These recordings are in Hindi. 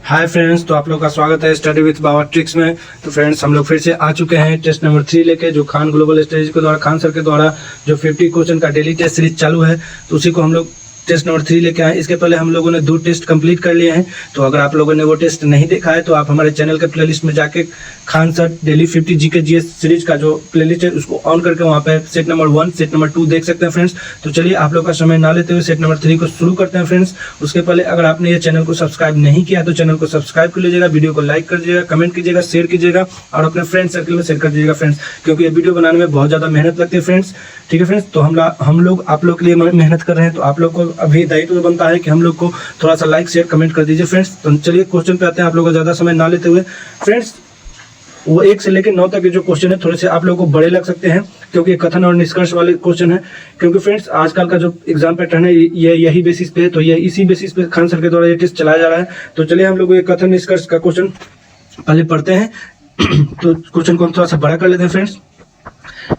हाय फ्रेंड्स, तो आप लोग का स्वागत है स्टडी विद बाबा ट्रिक्स में। तो फ्रेंड्स, हम लोग फिर से आ चुके हैं टेस्ट नंबर 3 लेके, जो खान ग्लोबल स्टडीज के द्वारा, खान सर के द्वारा जो 50 क्वेश्चन का डेली टेस्ट सीरीज चालू है, तो उसी को हम लोग टेस्ट नंबर 3 लेके आए। इसके पहले हम लोगों ने 2 टेस्ट कंप्लीट कर लिए हैं। तो अगर आप लोगों ने वो टेस्ट नहीं देखा है तो आप हमारे चैनल के प्लेलिस्ट में जाके Khan sir daily 50 GK GS series का जो प्लेलिस्ट है उसको ऑन करके वहाँ पे सेट नंबर 1 सेट नंबर 2 देख सकते हैं फ्रेंड्स। तो चलिए आप लोग का समय ना लेते हुए सेट नंबर 3 को शुरू करते हैं फ्रेंड्स। उसके पहले अगर आपने ये चैनल को सब्सक्राइब नहीं किया तो चैनल को सब्सक्राइब कर लीजिएगा, वीडियो को लाइक कर दीजिएगा, कमेंट कीजिएगा, शेयर कीजिएगा और अपने फ्रेंड सर्कल में शेयर कर दीजिएगा फ्रेंड्स, क्योंकि ये वीडियो बनाने में बहुत ज़्यादा मेहनत लगती है फ्रेंड्स। ठीक है फ्रेंड्स, तो हम लोग आप लोग के लिए मेहनत कर रहे हैं, तो आप लोग को अभी दायित्व बनता है कि हम लोग को थोड़ा सा लाइक शेयर कमेंट कर दीजिए फ्रेंड्स। तो चलिए क्वेश्चन पे आते हैं, आप लोगों का ज़्यादा समय ना लेते हुए फ्रेंड्स। वो 1 से लेकर 9 तक के जो क्वेश्चन है थोड़े से आप लोगों को बड़े लग सकते हैं, क्योंकि कथन और निष्कर्ष वाले क्वेश्चन है। क्योंकि फ्रेंड्स आजकल का जो एग्जाम पैटर्न है ये यही बेसिस पे है, तो ये इसी बेसिस पे खान सर के द्वारा ये टेस्ट चलाया जा रहा है। तो चलिए हम लोग ये कथन निष्कर्ष का क्वेश्चन पहले पढ़ते हैं। तो क्वेश्चन को हम थोड़ा सा बड़ा कर लेते हैं फ्रेंड्स।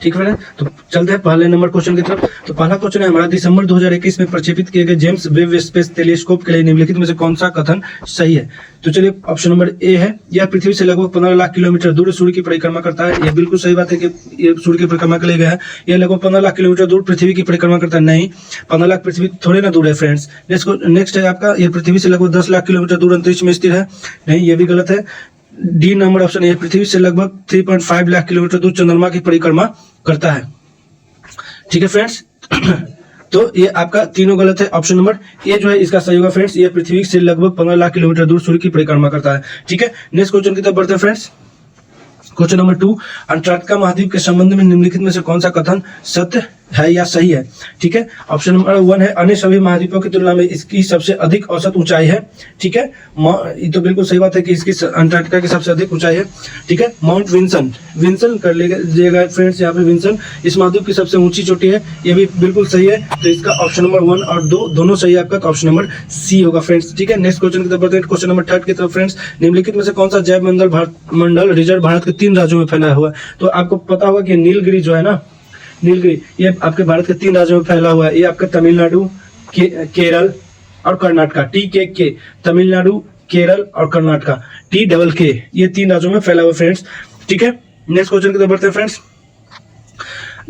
ठीक है, तो चलते हैं पहले नंबर क्वेश्चन की तरफ। तो पहला क्वेश्चन है हमारा, दिसंबर 2021 में प्रक्षेपित किए गए जेम्स वेब स्पेस टेलीस्कोप के लिए निम्नलिखित में से कौन सा कथन सही है। तो चलिए ऑप्शन नंबर ए है, यह पृथ्वी से लगभग 15 लाख किलोमीटर दूर सूर्य की परिक्रमा करता है। यह बिल्कुल सही बात है कि ये सूर्य की परिक्रमा के लिए गया है। यह लगभग 15 लाख किलोमीटर दूर पृथ्वी की परिक्रमा करता है। नहीं, 15 लाख पृथ्वी थोड़े ना दूर है फ्रेंड्स। नेक्स्ट है आपका, यह पृथ्वी से लगभग 10 लाख किलोमीटर दूर अंतरिक्ष में स्थिर है। नहीं, ये भी गलत है। डी नंबर ऑप्शन है, पृथ्वी से लगभग 3.5 लाख किलोमीटर दूर चंद्रमा की परिक्रमा करता है। ठीक है फ्रेंड्स, तो ये आपका तीनों गलत है। ऑप्शन नंबर ए जो है इसका सही होगा फ्रेंड्स। ये पृथ्वी से लगभग 15 लाख किलोमीटर दूर सूर्य की परिक्रमा करता है। ठीक है, नेक्स्ट क्वेश्चन की तरफ बढ़ते हैं फ्रेंड्स। क्वेश्चन नंबर 2, अंटार्कटिका महाद्वीप के संबंध में निम्नलिखित में से कौन सा कथन सत्य है या सही है। ठीक है, ऑप्शन नंबर 1 है, अन्य सभी महाद्वीपों की तुलना में इसकी सबसे अधिक औसत ऊंचाई है। ठीक है, ये तो बिल्कुल सही बात है कि इसकी अंटार्कटिका की सबसे अधिक ऊंचाई है। ठीक है, माउंट विंसन कर लीजिएगा फ्रेंड्स, यहाँ पे विंसन इस महाद्वीप की सबसे ऊंची चोटी है। ये भी बिल्कुल सही है। तो इसका ऑप्शन नंबर 1 और 2 दोनों सही है आपका, तो ऑप्शन नंबर सी होगा फ्रेंड्स। ठीक है, नेक्स्ट क्वेश्चन की तरफ बढ़ते हैं। क्वेश्चन नंबर 3 की तरफ फ्रेंड्स, निम्नलिखित में से कौन सा जैव मंडल रिजर्व भारत के 3 राज्यों में फैला हुआ है। तो आपको पता होगा कि नीलगिरी जो है ना, नीलगिरी ये आपके भारत के 3 राज्यों में फैला हुआ है। ये आपका तमिलनाडु, केरल और कर्नाटका। TKK, तमिलनाडु, केरल और कर्नाटका। TKK, ये 3 राज्यों में फैला हुआ फ्रेंड्स। ठीक है, नेक्स्ट क्वेश्चन की तरफ बढ़ते हैं फ्रेंड्स।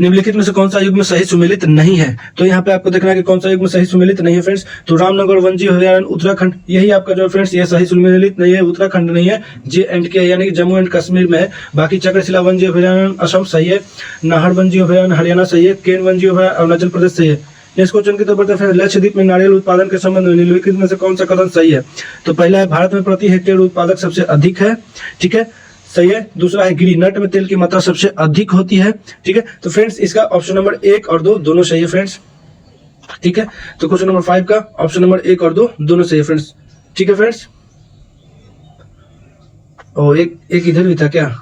निम्नलिखित में से कौन सा युग में सही सुमेलित नहीं है। तो यहाँ पे आपको देखना है कि कौन सा युग में सही सुमेलित नहीं है फ्रेंड्स। तो रामनगर, वंजी, हरियाणा, उत्तराखंड, यही आपका जो फ्रेंड्स ये सही सुमेलित नहीं है। उत्तराखंड नहीं है, JNK यानी कि जम्मू एंड कश्मीर में है। बाकी चक्रशिला वंजी अभयारण्य असम सही है, नाहर वंजी अभयारण्य हरियाणा सही है, केन वंजी अभयारण्य अरुणाचल प्रदेश सही है। नेक्स्ट क्वेश्चन की तरफ बढ़ते हैं। लक्षद्वीप में नारियल उत्पादन के संबंध में निम्नलिखित में से कौन सा कथन सही है। तो पहला है, भारत में प्रति हेक्टेयर उत्पादक सबसे अधिक है। ठीक है, सही है। दूसरा है, गिरी नट में तेल की मात्रा सबसे अधिक होती है। ठीक है, तो फ्रेंड्स इसका ऑप्शन नंबर 1 और 2 दोनों सही है फ्रेंड्स। ठीक है, तो क्वेश्चन नंबर 5 का ऑप्शन नंबर 1 और 2 दोनों सही है फ्रेंड्स। ठीक है फ्रेंड्स, और एक इधर भी था क्या,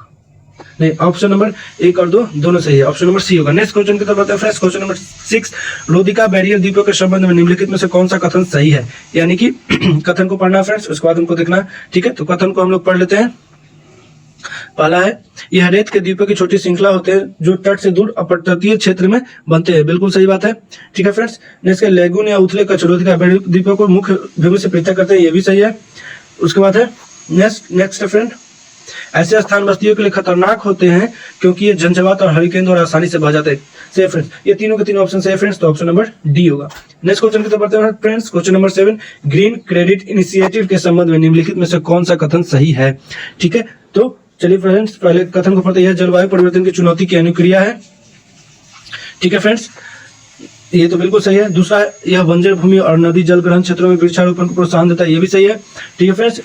नहीं, ऑप्शन नंबर 1 और 2 दोनों सही है, ऑप्शन नंबर सी होगा। नेक्स्ट क्वेश्चन की तरफ बढ़ते हैं फ्रेंड्स। क्वेश्चन नंबर 6, रोदिका बैरियल द्वीपों के संबंध में निम्नलिखित में से कौन सा कथन सही है। यानी कि कथन को पढ़ना फ्रेंड्स, उसके बाद हमको देखना है। ठीक है, तो कथन को हम लोग पढ़ लेते हैं। पहला है, यह रेत के द्वीपों की छोटी श्रृंखला होते हैं जो तट से दूर अपतटीय क्षेत्र में बनते हैं। बिल्कुल सही बात है। ठीक है फ्रेंड्स, नेक्स्ट लेगून या उथले कचरोदिका द्वीपों को मुख्य भूमि से पृथक करते हैं। ये भी सही है। उसके बाद है नेक्स्ट फ्रेंड, ऐसे स्थान बस्तियों के लिए खतरनाक होते हैं क्योंकि ये झंझावात और हरिकेन द्वारा आसानी से बह जाते हैं। सही फ्रेंड्स, ये तीनों के तीनों ऑप्शन सही फ्रेंड्स, तो ऑप्शन नंबर डी होगा। नेक्स्ट क्वेश्चन की तरफ बढ़ते हैं friends. Question number 7, green credit initiative के संबंध में निम्नलिखित में से कौन सा कथन सही है। ठीक है, तो चलिए फ्रेंड्स पहले कथन को पढ़ते हैं। जलवायु परिवर्तन की चुनौती की अनुक्रिया है। ठीक है फ्रेंड्स, ये तो बिल्कुल सही है। दूसरा है, यह बंजर भूमि और नदी जल ग्रहण क्षेत्रों में वृक्षारोपण को प्रोत्साहन देता है। ये भी सही है। ठीक है फ्रेंड्स,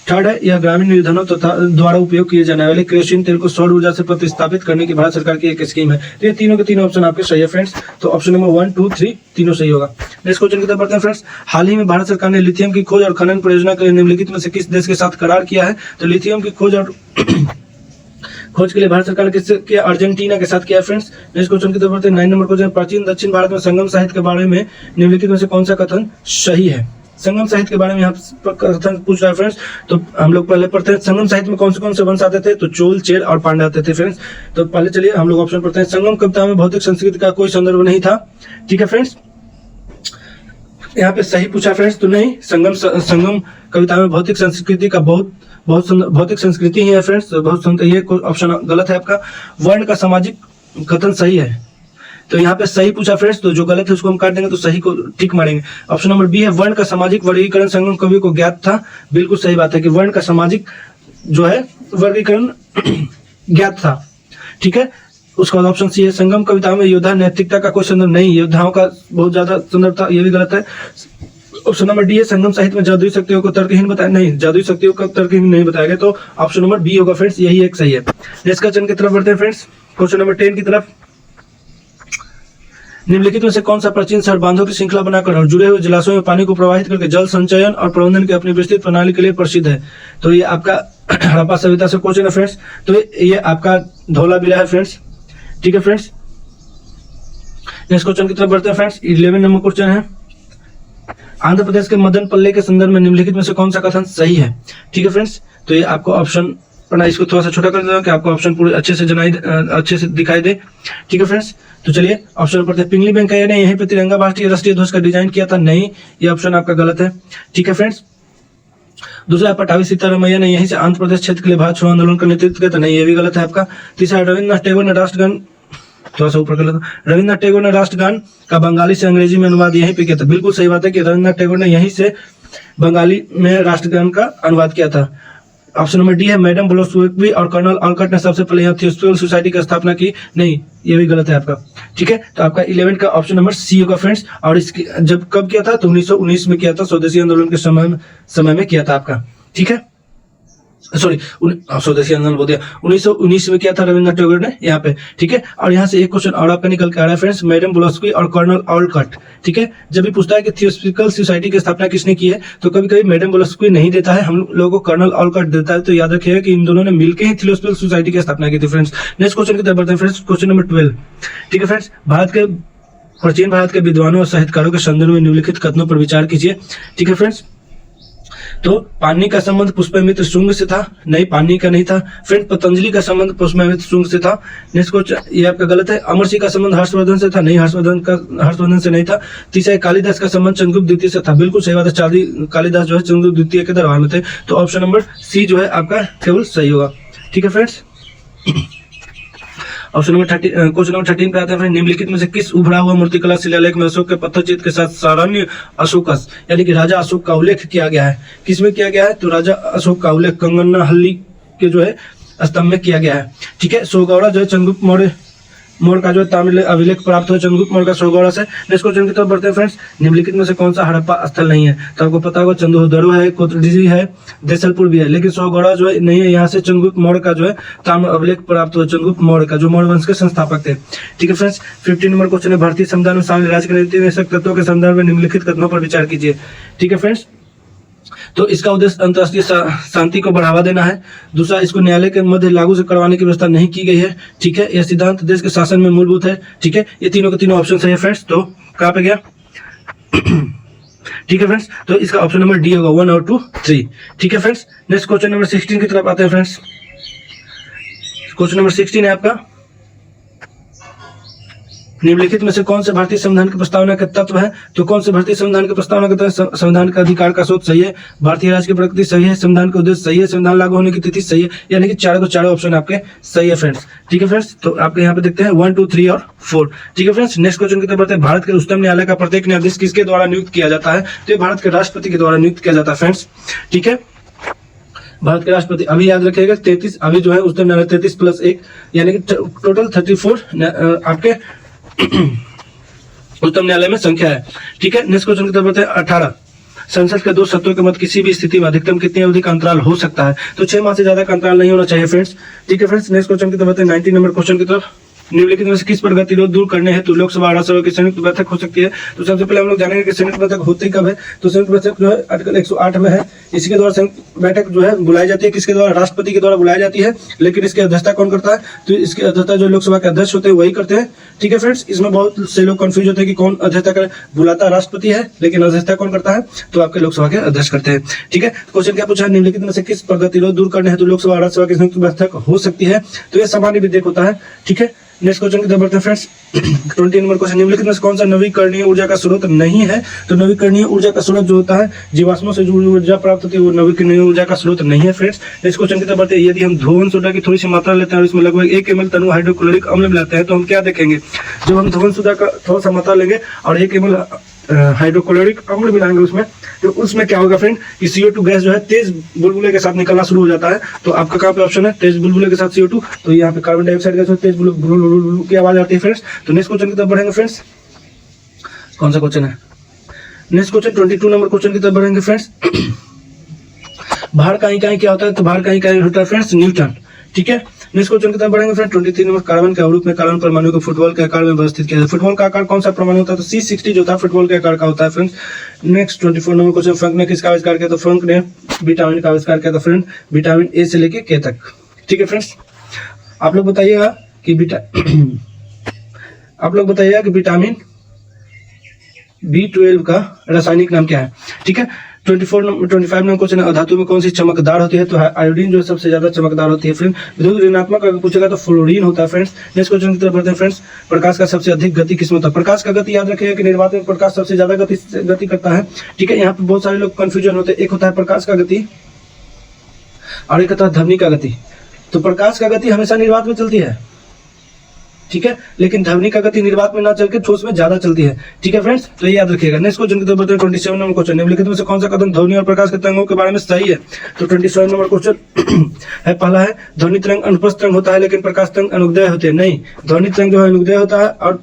थर्ड है, यह ग्रामीण निर्धनों द्वारा उपयोग किए जाने वाले केरोसिन तेल को सौर ऊर्जा से प्रतिस्थापित करने की भारत सरकार की एक स्कीम है। तो ये तीनों के तीनों ऑप्शन आपके सही है फ्रेंड्स, तो ऑप्शन नंबर 1, 2, 3 तीनों सही होगा। नेक्स्ट क्वेश्चन की तरफ बढ़ते हैं फ्रेंड्स। हाल ही में भारत सरकार ने लिथियम की खोज और खनन परियोजना के लिए निम्नलिखित में से किस देश के साथ करार किया है। तो लिथियम की खोज के लिए भारत सरकार ने किसके, अर्जेंटीना के साथ किया है फ्रेंड्स। नेक्स्ट क्वेश्चन की तरफ बढ़ते हैं। 9 नंबर क्वेश्चन, प्राचीन दक्षिण भारत में संगम साहित्य के बारे में निम्नलिखित में से कौन सा कथन सही है। संगम साहित्य के बारे में यहाँ कथन पूछ रहा है फ्रेंड्स, तो हम लोग पहले पढ़ते हैं संगम साहित्य में कौन से वंश आते थे। तो चोल, चेर और पांड्या आते थे फ्रेंड्स। तो पहले चलिए हम लोग ऑप्शन पढ़ते हैं। संगम कविता में भौतिक संस्कृति का कोई संदर्भ नहीं था। ठीक है फ्रेंड्स, यहाँ पे सही पूछा फ्रेंड्स, तो नहीं, संगम कविता में भौतिक संस्कृति का भौतिक संस्कृति ही है फ्रेंड्स, तो ये ऑप्शन गलत है आपका। वर्ण का सामाजिक कथन सही है, तो यहाँ पे सही पूछा फ्रेंड्स, तो जो गलत है उसको हम काट देंगे, तो सही को टिक मारेंगे। ऑप्शन नंबर बी है, वर्ण का सामाजिक वर्गीकरण संगम कवि को ज्ञात था। बिल्कुल सही बात है कि वर्ण का सामाजिक जो है वर्गीकरण ज्ञात था। ठीक है, उसका बाद ऑप्शन सी है, संगम कविता में योद्धा नैतिकता का कोई संदर्भ नहीं, योद्धाओं का बहुत ज्यादा संदर्भ था, ये भी गलत है। ऑप्शन नंबर डी है, संगम साहित्य में जादुई शक्तियों को तर्कहीन बताया, नहीं, जादुई शक्तियों को तर्कहीन नहीं बताया गया, तो ऑप्शन नंबर बी होगा फ्रेंड्स, यही एक सही है। नेक्स्ट क्वेश्चन की तरफ बढ़ते हैं फ्रेंड्स, क्वेश्चन नंबर 10 की तरफ। निम्नलिखित में से कौन सा प्राचीन शहर बांधों की श्रृंखला बनाकर और जुड़े हुए जलाशयों में पानी को प्रवाहित करके जल संचयन और प्रबंधन की अपनी विस्तृत प्रणाली के लिए प्रसिद्ध है? तो ये आपका हड़प्पा सभ्यता से क्वेश्चन है फ्रेंड्स, तो ये आपका धौलावीरा है फ्रेंड्स। ठीक है फ्रेंड्स, नेक्स्ट क्वेश्चन की तरफ बढ़ते हैं फ्रेंड्स। 11 नंबर क्वेश्चन है, आंध्र प्रदेश के मदन पल्ले के संदर्भ में निम्नलिखित में से कौन सा कथन सही है? ठीक है फ्रेंड्स, तो ये आपको ऑप्शन पढ़ना, इसको थोड़ा सा छोटा कर देना कि आपको ऑप्शन पूरे अच्छे से दिखाई दे। ठीक है फ्रेंड्स, तो चलिए ऑप्शन पढ़ते हैं। पिंगली वेंकैया ने यहीं पे तिरंगा राष्ट्रीय ध्वज का डिजाइन किया था, नहीं, ये ऑप्शन आपका गलत है। ठीक है फ्रेंड्स, दूसरा, पटावी सीतारामैया ने यहीं से आंध्र प्रदेश क्षेत्र के लिए भारत छोड़ो आंदोलन का नेतृत्व किया था, नहीं, ये भी गलत है आपका। तीसरा, रविन्द्रनाथ टैगोर ने राष्ट्रगान, थोड़ा सा ऊपर कर लेता, रविन्द्रनाथ टैगोर ने राष्ट्रगान का बंगाली से अंग्रेजी में अनुवाद यहीं पे किया था। बिल्कुल सही बात है कि रविन्द्रनाथ टैगोर ने यहीं से बंगाली में राष्ट्रगान का अनुवाद किया था। ऑप्शन नंबर डी है, मैडम ब्लोसविक और कर्नल ऑलकट ने सबसे पहले यहाँ थियोसॉफिकल सोसाइटी की स्थापना की, नहीं, ये भी गलत है आपका। ठीक है, तो आपका 11 का ऑप्शन नंबर सी होगा फ्रेंड्स। और इसकी जब कब किया था, तो 1919 में किया था, स्वदेशी आंदोलन के समय में किया था आपका। ठीक है, सॉरी, स्वदेशी आंदोलन बोल दिया, 1919 में किया था रविन्द्रनाथ टैगोर ने यहाँ पे। ठीक है, और यहाँ से एक क्वेश्चन और आपका निकल के आ रहा है फ्रेंड्स, मैडम ब्लोसविक और कर्नल ऑलकट। ठीक है, जब भी पूछता है कि थियोसॉफिकल सोसाइटी की स्थापना किसने की है, तो कभी कभी मैडम ब्लोसविक नहीं देता है, हम लोगों को कर्नल ऑलकट देता है, तो याद रखिएगा कि इन दोनों ने मिलकर ही थियोसॉफिकल सोसाइटी की स्थापना की थी फ्रेंड्स। नेक्स्ट क्वेश्चन की तरफ बढ़ते हैं फ्रेंड्स, क्वेश्चन नंबर 12। ठीक है फ्रेंड्स, प्राचीन भारत के विद्वानों और साहित्यकारों के संदर्भ में निम्नलिखित कथनों पर विचार कीजिए। ठीक है फ्रेंड्स, तो पानी का संबंध पुष्पमित्र शुंग से था, नहीं, पानी का नहीं था। फ्रेंड, पतंजलि का संबंध पुष्पमित्र शुंग से था। नेक्स्ट क्वेश्चन, ये आपका गलत है। अमरसी का संबंध हर्षवर्धन से था, नहीं, हर्षवर्धन से नहीं था। तीसरा, कालिदास का संबंध चंद्रगुप्त द्वितीय से था, बिल्कुल सही बात है, कालिदास जो है चंद्रगुप्त द्वितीय के दरबार में थे, तो ऑप्शन नंबर सी जो है आपका केवल सही होगा। ठीक है friends, option number 13, question number 13 पे आते हैं। निम्नलिखित में से किस उभरा हुआ मूर्तिकला शिलालेख में अशोक के पत्थर चित्र के साथ सारण्य अशोकस यानी कि राजा अशोक का उल्लेख किया गया है? किसमें किया गया है? तो राजा अशोक का उल्लेख कंगनाहल्ली के जो है स्तंभ में किया गया है। ठीक है, सोगौड़ा जो है चंद्रगुप्त मौर्य का जो है तामिल अभिलेख प्राप्त हुआ चंद्रगुप्त मौर्य का सोगौड़ा से। नेक्स्ट क्वेश्चन की तरफ बढ़ते हैं फ्रेंड्स। निम्नलिखित में से कौन सा हड़प्पा स्थल नहीं है? तो आपको पता होगा चंदोदरो है, कोतडीजी है, देसलपुर भी है, लेकिन सोगौड़ा जो है नहीं है। यहाँ से चंद्रगुप्त मौर्य का जो है ताम्र अभिलेख प्राप्त हुआ चंद्रगुप्त मौर्य का, जो मौर्य वंश के संस्थापक थे। ठीक है फ्रेंड्स, 15 नंबर क्वेश्चन है, भारतीय संविधान में शामिल राजनीतिक तत्वों के संदर्भ में निम्नलिखित कथनों पर विचार कीजिए। ठीक है फ्रेंड्स, तो इसका उद्देश्य अंतर्राष्ट्रीय शांति को बढ़ावा देना है। दूसरा, इसको न्यायालय के मध्य लागू से करवाने की व्यवस्था नहीं की गई है। ठीक है, यह सिद्धांत देश के शासन में मूलभूत है। ठीक है, ये तीनों के तीनों ऑप्शन सही है फ्रेंड्स। तो कहाँ पे गया? ठीक है फ्रेंड्स, तो इसका ऑप्शन नंबर डी होगा, 1 और 2, 3। ठीक है फ्रेंड्स, नेक्स्ट क्वेश्चन नंबर 16 की तरफ आते हैं फ्रेंड्स। क्वेश्चन नंबर 16 है आपका, निम्नलिखित में से कौन से भारतीय संविधान की प्रस्तावना के तत्व है? तो कौन से भारतीय संविधान की प्रस्तावना के तत्व? संविधान का अधिकार का स्रोत सही है, भारतीय राज्य की प्रकृति सही है, संविधान का उद्देश्य सही है, संविधान लागू होने की तिथि सही है, यानी कि चारों ऑप्शन आपके सही है फ्रेंड्स। ठीक है फ्रेंड्स, तो आपके यहाँ पे देखते हैं 1, 2, 3 और 4। ठीक है फ्रेंड्स, नेक्स्ट क्वेश्चन की तरफ बढ़ते हैं। भारत के उच्चतम न्यायालय का प्रत्येक न्यायाधीश किसके द्वारा नियुक्त किया जाता है? तो ये भारत के राष्ट्रपति के द्वारा नियुक्त किया जाता है फ्रेंड्स। ठीक है, भारत के राष्ट्रपति, अभी याद रखिएगा 33, अभी जो है उच्चतम न्यायालय 33 + 1 यानी कि टोटल 34 आपके उच्चतम न्यायालय में संख्या है। ठीक है, नेक्स्ट क्वेश्चन की तरफ बढ़ते हैं। 18, संसद के 2 सत्रों के मध्य किसी भी स्थिति में अधिकतम कितनी अवधि का अंतराल हो सकता है? तो 6 माह से ज्यादा का अंतराल नहीं होना चाहिए फ्रेंड्स। ठीक है फ्रेंड्स, नेक्स्ट क्वेश्चन की तरफ बढ़ते हैं। 19 नंबर क्वेश्चन की तरफ। निम्नलिखित में से किस पर गतिरोध दूर करने हेतु लोकसभा और राज्यसभा की संयुक्त बैठक हो सकती है? तो सबसे पहले हम लोग जानेंगे कि संयुक्त बैठक होती कब है। तो संयुक्त बैठक जो है आर्टिकल 108 में है। इसके द्वारा संयुक्त बैठक जो है बुलाई जाती है, किसके द्वारा? राष्ट्रपति के द्वारा बुलाई जाती है, लेकिन इसकी अध्यक्षता कौन करता है? तो इसकी अध्यक्षता जो लोकसभा के अध्यक्ष होते हैं वही करते हैं। ठीक है फ्रेंड्स, इसमें बहुत से लोग कंफ्यूज होते हैं कि कौन अध्यक्षता करे। बुलाता राष्ट्रपति है, लेकिन अध्यक्षता कौन करता है? तो आपके लोकसभा के अध्यक्ष करते हैं। ठीक है, क्वेश्चन क्या पूछा है? निम्नलिखित में से किस पर गतिरोध दूर करने हेतु लोकसभा और राज्यसभा की संयुक्त बैठक हो सकती है? तो यह सामान्य विधेयक होता है। ठीक है, नेक्स्ट क्वेश्चन की तरफ बढ़ते हैं फ्रेंड्स। 20 नंबर क्वेश्चन, निम्नलिखित में से कौन सा नवीकरणीय ऊर्जा का स्रोत नहीं है? तो नवीकरणीय ऊर्जा का स्रोत जो होता है, जीवाश्मों से जो ऊर्जा प्राप्त होती है वो नवीकरणीय ऊर्जा का स्रोत नहीं है फ्रेंड्स। नेक्स्ट क्वेश्चन की तरफ बढ़ते हैं। यदि हम धोवन सोडा की थोड़ी सी मात्रा लेते हैं और इसमें लगभग 1 ml तनु हाइड्रोक्लोरिक अम्ल मिलाते हैं तो हम क्या देखेंगे? जब हम धोवन सोडा का थोड़ा सा मात्रा लेंगे और 1 ml हाइड्रोक्लोरिक अम्ल मिलाएंगे उसमें, तो उसमें क्या होगा फ्रेंड कि CO2 गैस जो है तेज बुलबुले के साथ निकलना शुरू हो जाता है। तो आपका कहाँ पे ऑप्शन है? तेज बुलबुले के साथ CO2। तो यहाँ पे कार्बन डाइऑक्साइड गैस तेज बुलबुल की आवाज आती है फ्रेंड्स। तो नेक्स्ट क्वेश्चन की तरफ बढ़ेंगे फ्रेंड्स। कौन सा क्वेश्चन है? नेक्स्ट क्वेश्चन 22 नंबर क्वेश्चन की तरफ बढ़ेंगे फ्रेंड्स। भार का इकाई क्या होता है? तो भार का इकाई होता है फ्रेंड्स न्यूटन। ठीक है, नेक्स्ट क्वेश्चन की तरफ बढ़ेंगे फ्रेंड। 23 नंबर, कार्बन के अवरूप में कार्बन परमाणु को फुटबॉल के आकार में व्यवस्थित किया जाता है। फुटबॉल का आकार कौन सा परमाणु होता है? तो C60 जो था फुटबॉल के आकार का होता है friends. Next 24 number question, Frank ने किसका आविष्कार किया? तो फ्रंक ने विटामिन का आविष्कार किया था फ्रेंड, विटामिन ए से लेके के तक। ठीक है फ्रेंड्स, आप लोग बताइएगा कि विटामिन B12 का रासायनिक नाम क्या है? ठीक है, 25 नंबर क्वेश्चन है, अधातु में कौन सी चमकदार होती है? तो आयोडीन जो सबसे ज्यादा चमकदार होती है फ्रेंड। विद्युत ऋणात्मक अगर पूछेगा तो फ्लोरीन होता है फ्रेंड्स। नेक्स्ट क्वेश्चन की तरफ बढ़ते हैं फ्रेंड्स। प्रकाश का सबसे अधिक गति किसमें होता है? प्रकाश का गति याद रखिएगा कि निर्वात में प्रकाश सबसे ज्यादा गति करता है। ठीक है, यहाँ पे बहुत सारे लोग कंफ्यूजन होते हैं। एक होता है प्रकाश का गति और एक होता है ध्वनि का गति। तो प्रकाश का गति हमेशा निर्वात में चलती है, ठीक है, लेकिन ध्वनि का गति निर्वात में ना चल के ठोस में ज्यादा चलती है। ठीक है फ्रेंड्स, तो ये याद रखिएगा। नेक्स्ट क्वेश्चन की तरफ बढ़ते हैं। 27 नंबर क्वेश्चन, निम्नलिखित में से कौन सा कदम ध्वनि और प्रकाश के तरंगों के बारे में सही है? तो 27 नंबर क्वेश्चन है, पहला है ध्वनि तरंग अनुप्रस्थ तरंग होता है लेकिन प्रकाश तरंग अनुदैर्ध्य होते हैं। नहीं, ध्वनि तरंग जो है अनुदैर्ध्य होता है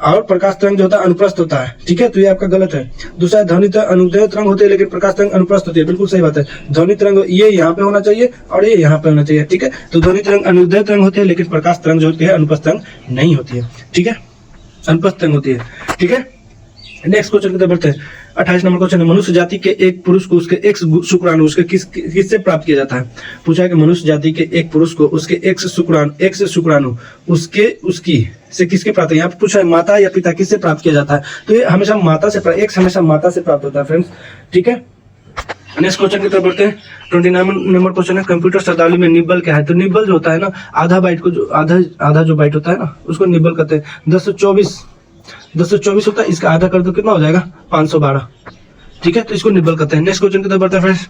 और प्रकाश तरंग जो होता है अनुप्रस्थ होता है। ठीक है, तो ये आपका गलत है। दूसरा, ध्वनि तरंग अनुदैर्ध्य तरंग होते हैं लेकिन प्रकाश तरंग अनुप्रस्थ होती है। बिल्कुल सही बात है। ध्वनि तरंग ये यहाँ पे होना चाहिए और ये यहाँ पे होना चाहिए। ठीक है, तो ध्वनि तरंग अनुदैर्ध्य तरंग होती है लेकिन प्रकाश तरंग जो होती है अनुप्रस्थ तरंग नहीं होती है। ठीक है, अनुप्रस्थ तरंग होती है। ठीक है, नेक्स्ट क्वेश्चन की तरफ बढ़ते हैं। 28 नंबर क्वेश्चन है, मनुष्य जाति के एक पुरुष को उसके एक्स शुक्राणु उसके किससे प्राप्त किया जाता है? पूछा है कि मनुष्य जाति के एक पुरुष को उसके एक्स शुक्राणु उसकी से किसके प्राप्त है? यहाँ पे पूछा है माता या पिता, किससे प्राप्त किया जाता है? तो ये हमेशा माता से, एक्स हमेशा माता से प्राप्त होता है फ्रेंड्स। ठीक है, नेक्स्ट क्वेश्चन की तरफ बढ़ते हैं। 29 नंबर क्वेश्चन है, कंप्यूटर शब्दावली में निब्बल क्या है? तो निब्बल जो होता है ना, आधा बाइट को जो आधा जो बाइट होता है ना उसको निब्बल कहते हैं। 1024 होता है, इसका आधा कर दो कितना हो जाएगा? 512। ठीक है, तो इसको निब्बल कहते हैं। नेक्स्ट क्वेश्चन की तरफ बढ़ते हैं फ्रेंड्स।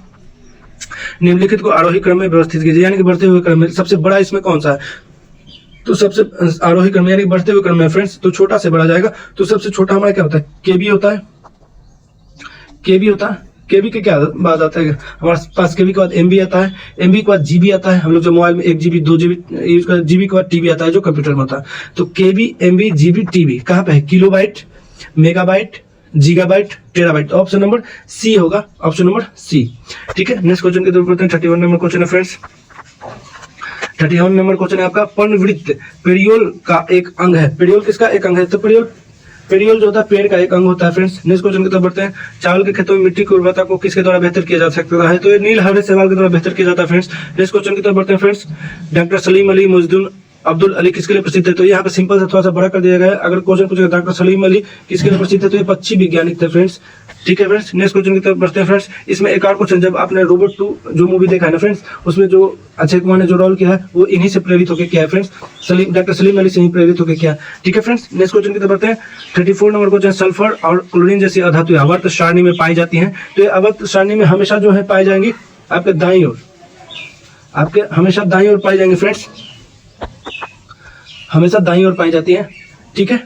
निम्नलिखित को आरोही क्रम में व्यवस्थित कीजिए, यानी कि बढ़ते हुए क्रम में। सबसे बड़ा इसमें कौन सा है? तो सबसे आरोही क्रम यानी बढ़ते हुए क्रम में फ्रेंड्स, तो छोटा से बड़ा जाएगा। तो सबसे छोटा हमारा क्या होता है? केबी होता है। केबी के क्या बाद आता है? हमारे पास केबी के बाद एमबी आता है, एमबी के बाद जीबी आता है। हम लोग जो मोबाइल में 1 GB 2 GB यूज करते हैं, जीबी के बाद टीबी आता है जो कंप्यूटर में होता है। तो केबी, एमबी, जीबी, टीबी कहाँ पे है? Kilobyte, megabyte, gigabyte, terabyte. Option number C होगा, ऑप्शन नंबर सी। ठीक है, नेक्स्ट क्वेश्चन की तरफ बढ़ते हैं। 31 नंबर क्वेश्चन है फ्रेंड्स। 31 नंबर क्वेश्चन है आपका, पर्णवृत्त पेरियोल का एक अंग है। पेरियोल किसका एक अंग है? तो पेरियोल जो होता है पेड़ का एक अंग होता है फ्रेंड्स। नेक्स्ट क्वेश्चन की तरफ बढ़ते हैं। चावल के खेतों में मिट्टी की उर्वरता को किसके द्वारा बेहतर किया जा सकता है? तो ये नील हरे शैवाल के द्वारा बेहतर किया जाता है फ्रेंड्स। नेक्स्ट क्वेश्चन की तरफ बढ़ते हैं फ्रेंड्स। डॉक्टर सलीम अली मजदूर अब्दुल अली किसके लिए प्रसिद्ध है? तो यहाँ पे सिंपल से थोड़ा सा बड़ा कर दिया गया है। अगर क्वेश्चन पूछेगा डॉक्टर सलीम अली किसके लिए प्रसिद्ध है, तो ये पक्षी वैज्ञानिक थे फ्रेंड्स। ठीक है फ्रेंड्स, नेक्स्ट क्वेश्चन की तरफ बढ़ते हैं फ्रेंड्स। इसमें एक और क्वेश्चन, जब आपने रोबोट 2 जो मूवी देखा है ना फ्रेंड्स, उसमें जो अक्षय कुमार ने जो रोल किया है वो इन्हीं से प्रेरित होकर किया है फ्रेंड्स। डॉक्टर सलीम अली से ही प्रेरित होकर किया। ठीक है फ्रेंड्स, नेक्स्ट क्वेश्चन की तरफ बढ़ते हैं। 34 नंबर क्वेश्चन, सल्फर और क्लोरीन जैसी अधातु आवर्त सारणी में पाई जाती हैं। तो ये आवर्त सारणी में हमेशा जो है पाई जाएंगी आपके दाईं ओर, आपके हमेशा दाईं ओर पाई जाएंगे फ्रेंड्स, हमेशा दाईं ओर पाई जाती है। ठीक है,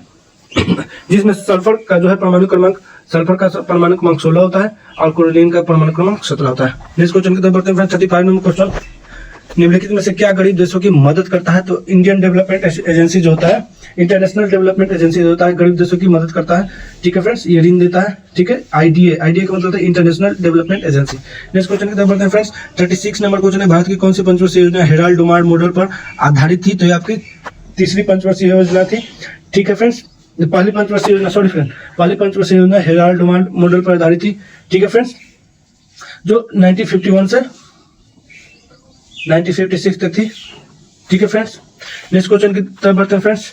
जिसमें सल्फर का जो है परमाणु क्रमांक, सल्फर का परमाणु क्रमांक 16 होता है और क्लोरीन का परमाणु क्रमांक 17 होता है। नेक्स्ट क्वेश्चन की तरफ बढ़ते हैं। 35 नंबर क्वेश्चन, निम्नलिखित में से क्या गरीब देशों की मदद करता है? तो इंडियन डेवलपमेंट एजेंसी जो होता है, इंटरनेशनल डेवलपमेंट एजेंसी जो होता है, गरीब देशों की मदद करता है। ठीक है फ्रेंड्स, ये ऋण देता है। ठीक है, IDA का मतलब होता है international development agency. Next question की तरफ बढ़ते हैं फ्रेंड्स। 36 नंबर क्वेश्चन है, भारत की कौन सी पंचवर्षीय योजना हेराल्ड डोमार्ड मॉडल पर आधारित थी? तो ये आपकी तीसरी पंचवर्षीय योजना थी। ठीक है फ्रेंड्स, पहली पंचवर्षीय योजना हेराल्ड डोमार्ड मॉडल पर आधारित थी। ठीक है फ्रेंड्स, जो 1951 से 1956 तक थी। ठीक है फ्रेंड्स, नेक्स्ट क्वेश्चन की तरफ बढ़ते हैं फ्रेंड्स।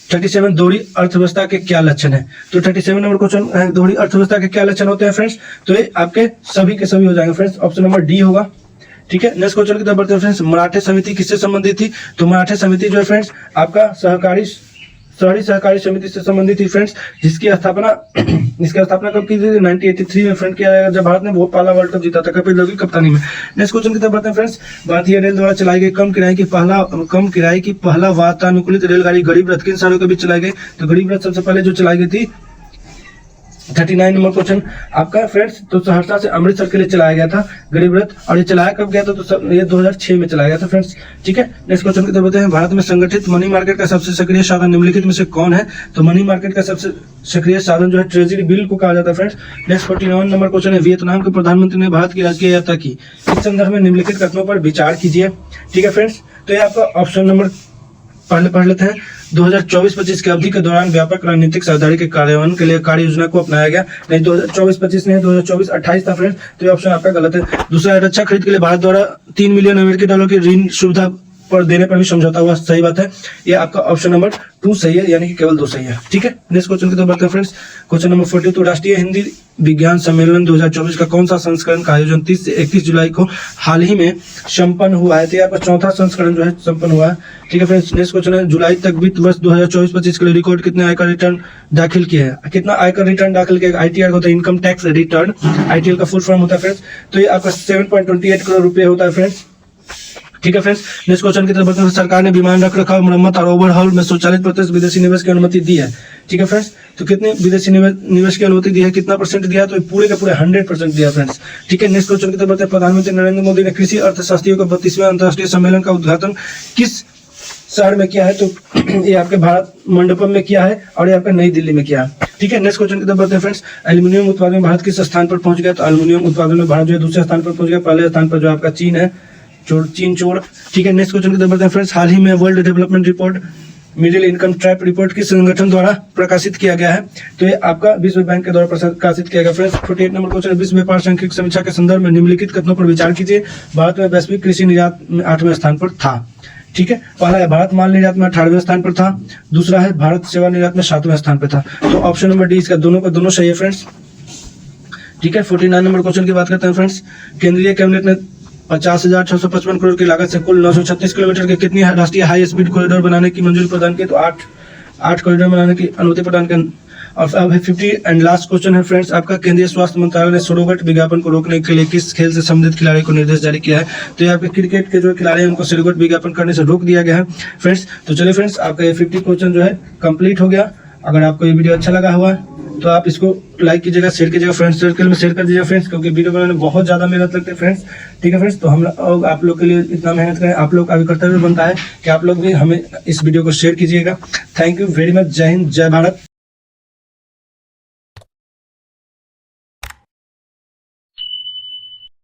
37 दोहरी अर्थव्यवस्था के क्या लक्षण है? तो 37 नंबर क्वेश्चन है, दोहरी अर्थव्यवस्था के क्या लक्षण होते हैं फ्रेंड्स? तो ये आपके सभी के सभी हो जाएंगे फ्रेंड्स। ऑप्शन नंबर डी होगा। ठीक है, नेक्स्ट क्वेश्चन की तरफ बढ़ते हैं फ्रेंड्स। मराठे समिति किससे संबंधित थी? तो मराठे समिति जो है फ्रेंड्स आपका शहरी सहकारी समिति से संबंधित थी फ्रेंड्स, इसकी स्थापना कब की थी? 1983 में फ्रेंड किया गया, जब भारत ने वो पहला वर्ल्ड कप जीता था कपिल देव की कप्तानी में। नेक्स्ट क्वेश्चन की तरफ बढ़ते हैं फ्रेंड्स। भारतीय रेल द्वारा चलाई गई कम किराए की पहला वातानुकूलित रेलगाड़ी गरीब रथ किन शहरों के बीच चलाई गई? तो गरीब रथ सबसे पहले जो चलाई गई थी 39 नंबर क्वेश्चन आपका फ्रेंड्स, तो सहरसा से अमृतसर के लिए चलाया गया था गरीब रथ, और ये चलाया कब गया था? तो ये 2006 में चलाया गया था फ्रेंड्स। ठीक है, नेक्स्ट क्वेश्चन की तरफ बढ़ते हैं। भारत में संगठित मनी मार्केट का सबसे सक्रिय साधन निम्नलिखित में से कौन है? तो मनी मार्केट का सबसे सक्रिय साधन जो है ट्रेजरी बिल को कहा जाता है फ्रेंड्स। नेक्स्ट 49 नंबर क्वेश्चन है। वियतनाम के प्रधानमंत्री ने भारत की राजकीय यात्रा की, इस संदर्भ में निम्नलिखित कथनों पर विचार कीजिए। ठीक है फ्रेंड्स, तो ये आपका ऑप्शन नंबर पहले पढ़ लेते हैं। 2024-25 की अवधि के दौरान व्यापक रणनीतिक साझेदारी के कार्यान्वयन के लिए कार्य योजना को अपनाया गया। नहीं, 2024-25 नहीं, 2024-28 था फ्रेंड्स, तो ये ऑप्शन आपका गलत है। दूसरा, रक्षा खरीद के लिए भारत द्वारा $3 मिलियन अमेरिकी डॉलर की ऋण सुविधा पर देने पर भी समझौता हुआ, सही बात है। ये आपका ऑप्शन नंबर 2 सही है, यानी कि केवल 2 सही है। ठीक है, नेक्स्ट क्वेश्चन की तरफ बढ़ते हैं फ्रेंड्स। क्वेश्चन नंबर 42, राष्ट्रीय हिंदी विज्ञान सम्मेलन 2024 का कौन सा संस्करण का आयोजन 30 से 31 जुलाई को हाल ही में संपन्न हुआ है? तो यहाँ पर चौथा संस्करण जो है संपन्न हुआ है। ठीक है फ्रेंड्स, नेक्स्ट क्वेश्चन है। जुलाई तक वित्त वर्ष 2024-25 के लिए रिकॉर्ड कितने आयकर रिटर्न दाखिल किए हैं? कितना आयकर रिटर्न दाखिल किया? ITR होता है, इनकम टैक्स रिटर्न। ITR का फुल फॉर्म होता है फ्रेंड्स। तो ये आपका 7.28 करोड़ रुपए होता है फ्रेंड्स। ठीक है फ्रेंड्स, नेक्स्ट क्वेश्चन की तरफ बढ़ते हैं। सरकार ने विमान रखरखाव, मरम्मत और ओवरहॉल में स्वचालित प्रत्यक्ष विदेशी निवेश की अनुमति दी है। ठीक है फ्रेंड्स, तो कितने विदेशी निवेश की अनुमति दी है, कितना परसेंट दिया? तो पूरे का पूरे 100% दिया फ्रेंड्स। ठीक है, नेक्स्ट क्वेश्चन की तरफ बढ़ते हैं। प्रधानमंत्री नरेंद्र मोदी ने कृषि अर्थशास्त्रियों का 32वें अंतर्राष्ट्रीय सम्मेलन का उद्घाटन किस शहर में किया है? तो ये आपके भारत मंडपम में किया है, और ये आपका नई दिल्ली में किया है। ठीक है, नेक्स्ट क्वेश्चन की तरफ बढ़ते हैं फ्रेंड्स। एल्यूमिनियम उत्पादन में भारत किस स्थान पर पहुंच गया? तो एल्यूमिनियम उत्पादन में भारत जो है दूसरे स्थान पर पहुंच गया। पहले स्थान पर जो आपका चीन है, चीन चोर। ठीक है, नेक्स्ट क्वेश्चन की तरफ बढ़ते हैं फ्रेंड्स। हाल ही में world development report middle income trap report किस संगठन द्वारा प्रकाशित किया गया है? तो ये आपका विश्व बैंक के द्वारा प्रकाशित किया गया फ्रेंड्स। 48 नंबर क्वेश्चन, विश्व व्यापार सांख्यिकी समीक्षा के संदर्भ में निम्नलिखित कथनों पर विचार कीजिए। भारत में वैश्विक कृषि निर्यात में 8वें स्थान पर था। ठीक है, पहला है भारत माल निर्यात में 18वें स्थान पर था। दूसरा है भारत सेवा निर्यात में 7वें स्थान पर था। तो ऑप्शन नंबर डी इसका दोनों का दोनों सही है फ्रेंड्स। ठीक है, 49 नंबर क्वेश्चन की बात करते हैं फ्रेंड्स। केंद्रीय कैबिनेट ने 50,655 करोड़ की लागत से कुल 936 किलोमीटर के कितनी राष्ट्रीय हाई स्पीड कॉरिडोर बनाने की मंजूरी प्रदान की? तो 8 कॉरिडोर बनाने की अनुमति प्रदान की। और अब 50 एंड लास्ट क्वेश्चन है फ्रेंड्स आपका। केंद्रीय स्वास्थ्य मंत्रालय ने सरोगेट विज्ञापन को रोकने के लिए किस खेल से संबंधित खिलाड़ी को निर्देश जारी किया है? तो यहाँ पे क्रिकेट के जो खिलाड़ी हैं उनको सरोगेट विज्ञापन करने से रोक दिया गया है फ्रेंड्स। तो चलिए फ्रेंड्स, आपका ये 50 क्वेश्चन जो है कंप्लीट हो गया। अगर आपको ये वीडियो अच्छा लगा हुआ है तो आप इसको लाइक कीजिएगा, शेयर कीजिएगा, फ्रेंड्स सर्कल में शेयर कर दीजिएगा फ्रेंड्स, क्योंकि वीडियो बनाने में बहुत ज़्यादा मेहनत लगती है फ्रेंड्स। ठीक है फ्रेंड्स, तो हम आप लोग के लिए इतना मेहनत करें, आप लोग का भी कर्तव्य बनता है कि आप लोग भी हमें इस वीडियो को शेयर कीजिएगा। Thank you very much. जय हिंद, जय भारत।